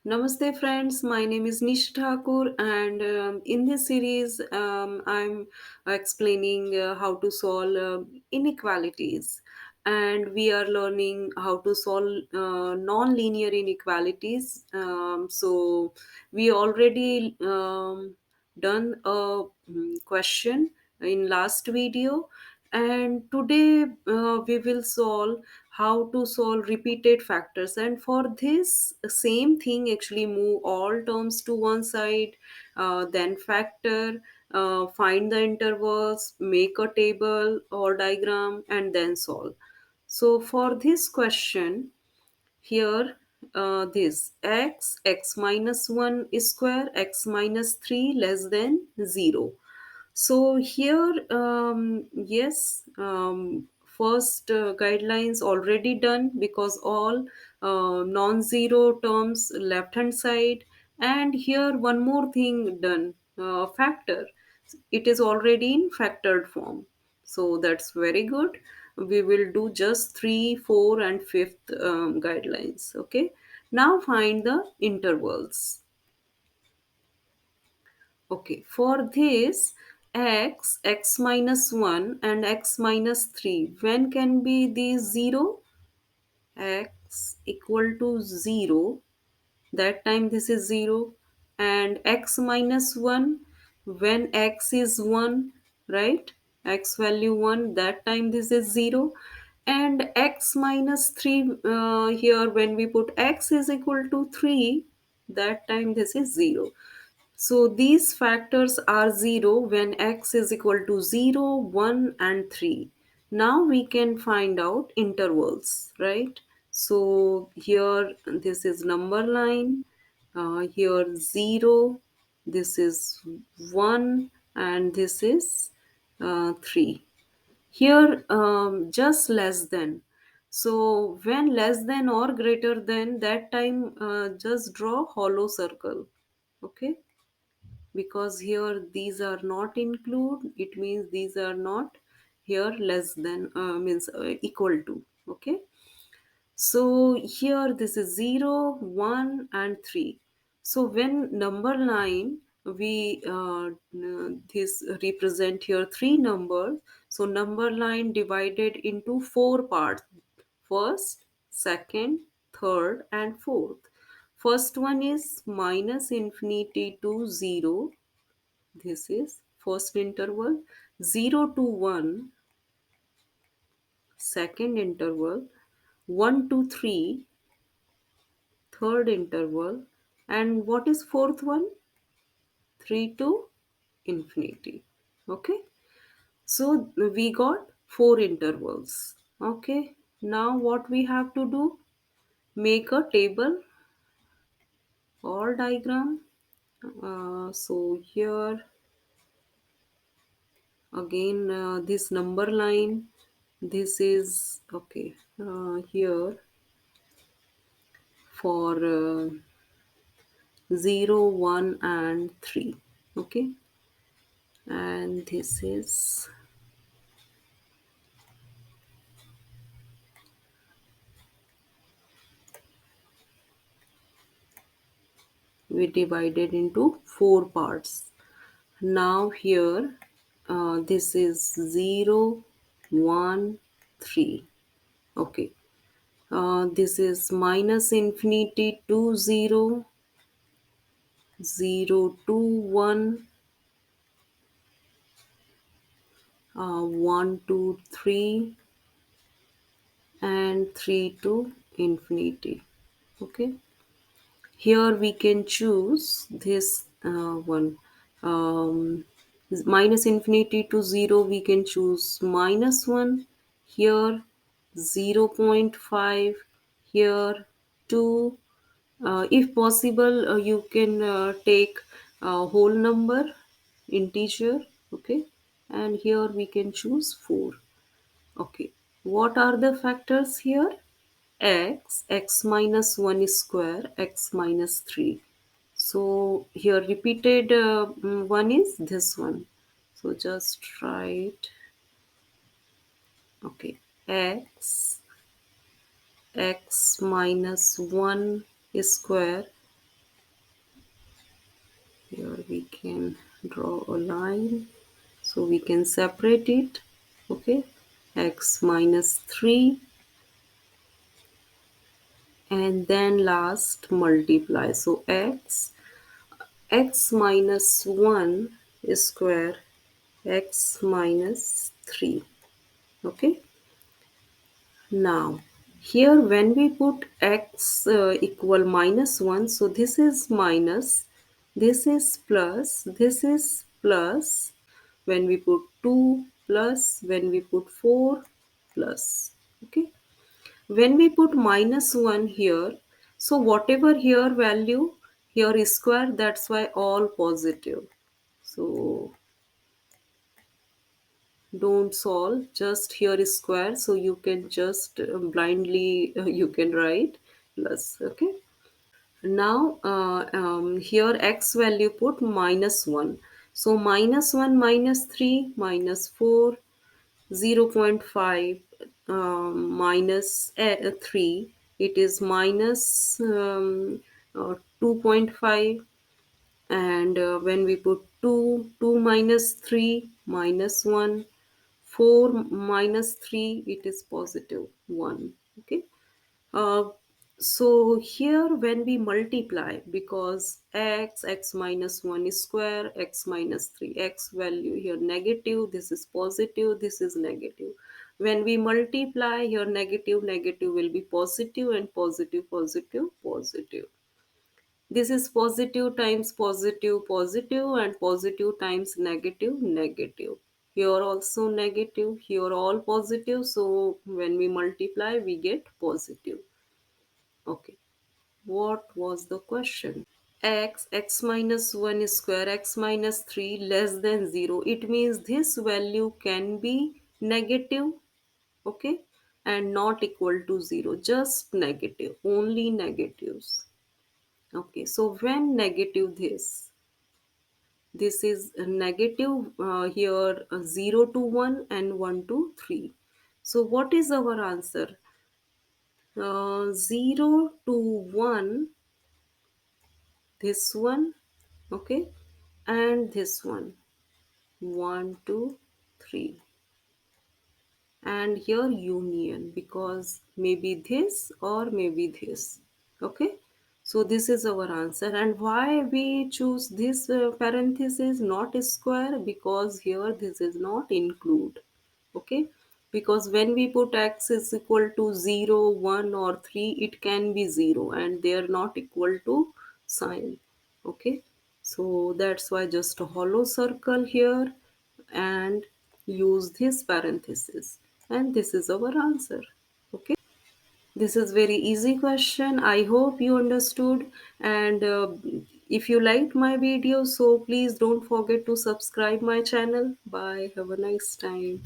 Namaste, friends. My name is Nisha Thakur, and in this series, I'm explaining how to solve inequalities, and we are learning how to solve non-linear inequalities. So we already done a question in last video, and today we will solve how to solve repeated factors, and for this same thing actually move all terms to one side, then factor, find the intervals, make a table or diagram, and then solve. So for this question here, this x minus 1 square, x minus 3 less than 0. So here, yes, first guidelines already done because all non-zero terms left hand side, and here one more thing done, factor. It is already in factored form, so that's very good. We will do just three, four, and fifth guidelines. Okay, now find the intervals. Okay, for this x minus 1 and x minus 3, when can be these 0? X equal to 0, that time this is 0. And x minus 1, when x is 1, right? X value 1, that time this is 0. And x minus 3, here when we put x is equal to 3, that time this is 0. So these factors are 0 when x is equal to 0, 1, and 3. Now we can find out intervals, right? So here this is number line, here 0, this is 1, and this is 3. Here just less than. So when less than or greater than, that time just draw hollow circle. Okay, because here these are not include, it means these are not here less than, means equal to. Okay, so here this is 0, 1, and 3. So when number line, we this represent here three numbers. So number line divided into four parts: first, second, third, and fourth. First one is minus infinity to 0. This is first interval. 0 to 1, second interval. 1 to 3, third interval. And what is fourth one? 3 to infinity. Okay. So we got four intervals. Okay. Now what we have to do? Make a table or diagram. So here again, this number line, this is okay, here for 0, 1, and 3. Okay, and this is, we divided into four parts. Now here, this is 0, 1, 3. Okay, this is minus infinity to 0, 0 to 1, 1 to 3, and 3 to infinity. Okay, here we can choose this one, um, minus infinity to 0, we can choose minus 1, here zero point 0.5, here 2. If possible, you can take a whole number, integer. Okay, and here we can choose 4. Okay, what are the factors here? X minus 1 square, x minus 3. So here repeated one is this one. So just write, okay, x minus 1 square, Here we can draw a line so we can separate it. Okay, x minus 3, and then last multiply. So x minus 1 square, x minus 3. Okay, now here when we put x equal minus 1, so this is minus, this is plus, this is plus. When we put 2 plus, when we put 4 plus. Okay, when we put minus 1 here, so whatever here value, here is square, that's why all positive. So don't solve, just here is square, so you can just blindly you can write plus. Okay, now here x value put minus 1, so minus 1 minus 3 minus 4, 0.5 minus 3, it is minus 2.5. And when we put 2 minus 3 minus 1, 4 minus 3, it is positive 1. Okay, uh, so here when we multiply, because x minus 1 is square, x minus 3, x value here negative, this is positive, this is negative. When we multiply here, negative negative will be positive, and positive positive positive. This is positive times positive positive, and positive times negative negative. Here also negative, here all positive, so when we multiply we get positive. Okay, what was the question? X minus 1 square, x minus 3 less than 0. It means this value can be negative, okay, and not equal to 0. Just negative, only negatives. Okay, so when negative this is a negative here 0 to 1 and 1 to 3. So what is our answer? 0 to 1, this one, okay, and this one, 1 to 3, and here union, because maybe this or maybe this. Okay, so this is our answer. And why we choose this parenthesis not square? Because here this is not include. Okay, because when we put x is equal to 0, 1 or 3, it can be 0 and they are not equal to sign. Okay, so that's why just a hollow circle here and use this parenthesis, and this is our answer. Okay, this is very easy question. I hope you understood. And if you liked my video, so please don't forget to subscribe my channel. Bye, have a nice time.